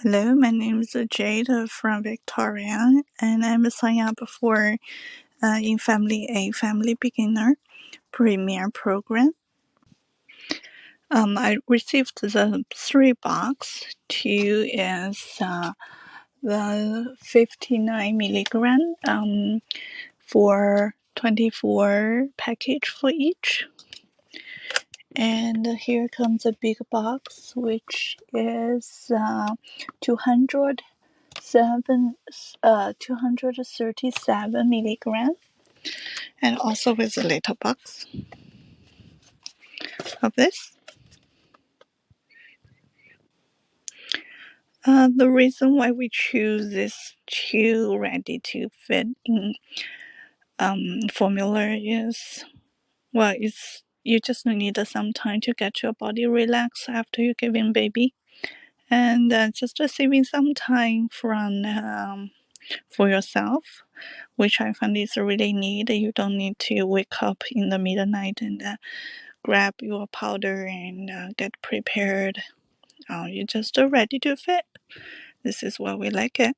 Hello, my name is Jade from Victoria, and I'm signing up for in Family A Family Beginner Premier Program. I received the 3 box. 2 is the 59 milligram for 24 package for each. And here comes a big box, which is 237 milligram, and also with a little box of this. The reason why we choose this 2 ready to fit in formula is, well, it's you just need some time to get your body relaxed after you giving baby, and just saving some time from for yourself, which I find is really neat. You don't need to wake up in the midnight and grab your powder and get prepared. You're just ready to fit. This is why we like it.